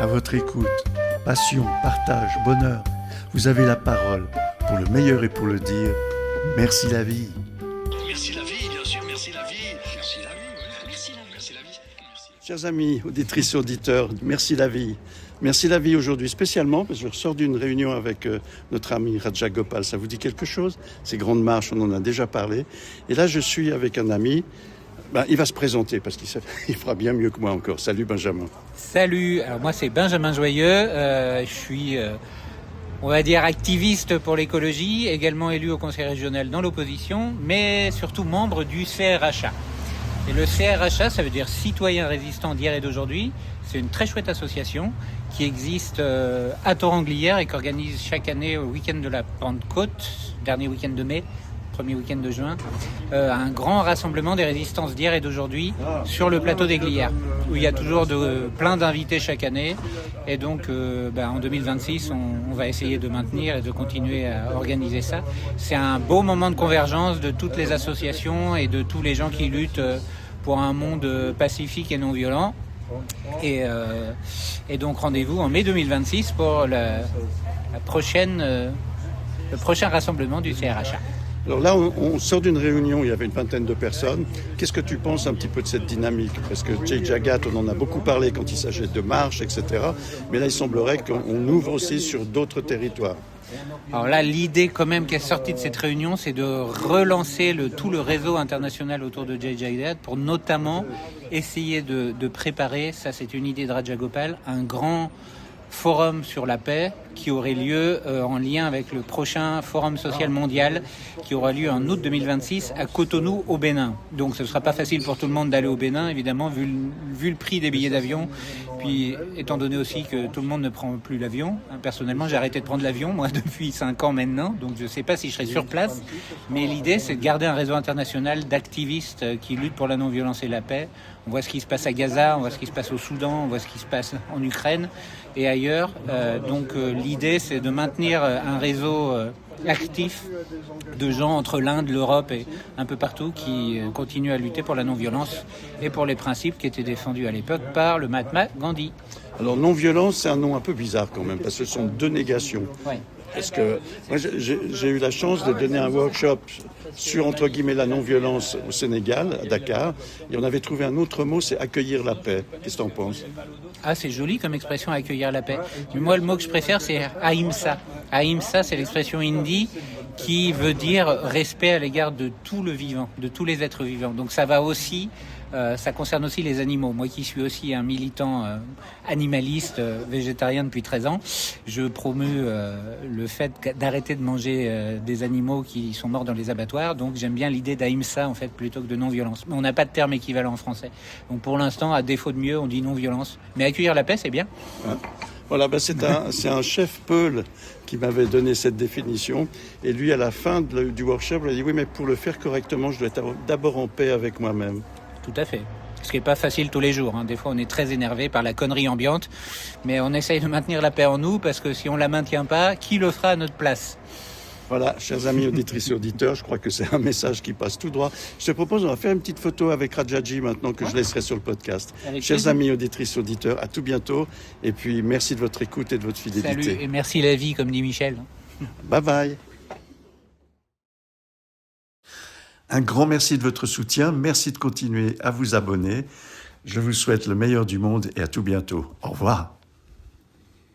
à votre écoute. Passion, partage, bonheur. Vous avez la parole pour le meilleur et pour le dire. Merci la vie. Merci la vie, bien sûr, merci la vie. Merci la vie, oui. Merci la vie. Merci la vie. Merci. Chers amis, auditrices et auditeurs, merci la vie. Merci la vie aujourd'hui spécialement parce que je ressors d'une réunion avec notre ami Raja Gopal. Ça vous dit quelque chose? Ces grandes marches, on en a déjà parlé. Et là, je suis avec un ami. Il va se présenter parce qu'il fera bien mieux que moi encore. Salut Benjamin. Salut, alors moi c'est Benjamin Joyeux, je suis on va dire activiste pour l'écologie, également élu au conseil régional dans l'opposition, mais surtout membre du CRHA. Et le CRHA, ça veut dire Citoyens Résistants d'hier et d'aujourd'hui. C'est une très chouette association qui existe à Thoranglières et qui organise chaque année au week-end de la Pentecôte, dernier week-end de mai, premier week-end de juin, un grand rassemblement des résistances d'hier et d'aujourd'hui sur le plateau des Glières, où il y a toujours plein d'invités chaque année. Et donc, en 2026, on va essayer de maintenir et de continuer à organiser ça. C'est un beau moment de convergence de toutes les associations et de tous les gens qui luttent pour un monde pacifique et non violent. Et donc, rendez-vous en mai 2026 pour le prochain rassemblement du CRHA. Alors là, on sort d'une réunion où il y avait une vingtaine de personnes. Qu'est-ce que tu penses un petit peu de cette dynamique? Parce que Jay Jagat, on en a beaucoup parlé quand il s'agit de marches, etc. Mais là, il semblerait qu'on ouvre aussi sur d'autres territoires. Alors là, l'idée quand même qui est sortie de cette réunion, c'est de relancer tout le réseau international autour de Jay Jagat pour notamment essayer de préparer, ça c'est une idée de Raja Gopal, un grand forum sur la paix qui aurait lieu en lien avec le prochain forum social mondial qui aura lieu en août 2026 à Cotonou au Bénin. Donc ce ne sera pas facile pour tout le monde d'aller au Bénin, évidemment, vu le prix des billets d'avion. Puis étant donné aussi que tout le monde ne prend plus l'avion. Personnellement, j'ai arrêté de prendre l'avion, moi, depuis 5 ans maintenant. Donc je ne sais pas si je serai sur place. Mais l'idée, c'est de garder un réseau international d'activistes qui luttent pour la non-violence et la paix. On voit ce qui se passe à Gaza, on voit ce qui se passe au Soudan, on voit ce qui se passe en Ukraine et ailleurs. Donc l'idée, c'est de maintenir un réseau actif de gens entre l'Inde, l'Europe et un peu partout qui continuent à lutter pour la non-violence et pour les principes qui étaient défendus à l'époque par le Mahatma Gandhi. Alors non-violence, c'est un nom un peu bizarre quand même, parce que ce sont deux négations. Ouais. Parce que moi, j'ai eu la chance de donner un workshop sur, entre guillemets, la non-violence au Sénégal, à Dakar. Et on avait trouvé un autre mot, c'est accueillir la paix. Qu'est-ce que tu en penses? Ah, c'est joli comme expression, accueillir la paix. Mais moi, le mot que je préfère, c'est ahimsa. Ahimsa, c'est l'expression hindi qui veut dire respect à l'égard de tout le vivant, de tous les êtres vivants. Donc ça va aussi, ça concerne aussi les animaux. Moi qui suis aussi un militant animaliste, végétarien depuis 13 ans, je promeux le fait d'arrêter de manger des animaux qui sont morts dans les abattoirs. Donc j'aime bien l'idée d'ahimsa en fait plutôt que de non-violence. Mais on n'a pas de terme équivalent en français. Donc pour l'instant, à défaut de mieux, on dit non-violence. Mais accueillir la paix, c'est bien. Ouais. Voilà, c'est un chef Peul qui m'avait donné cette définition. Et lui, à la fin du workshop, il a dit « Oui, mais pour le faire correctement, je dois être d'abord en paix avec moi-même. » Tout à fait. Ce qui n'est pas facile tous les jours. Des fois, on est très énervé par la connerie ambiante. Mais on essaye de maintenir la paix en nous parce que si on ne la maintient pas, qui le fera à notre place? Voilà, chers amis auditrices et auditeurs, je crois que c'est un message qui passe tout droit. Je te propose, on va faire une petite photo avec Rajaji maintenant que je laisserai sur le podcast. Chers amis auditrices et auditeurs, à tout bientôt. Et puis, merci de votre écoute et de votre fidélité. Salut et merci la vie, comme dit Michel. Bye bye. Un grand merci de votre soutien. Merci de continuer à vous abonner. Je vous souhaite le meilleur du monde et à tout bientôt. Au revoir.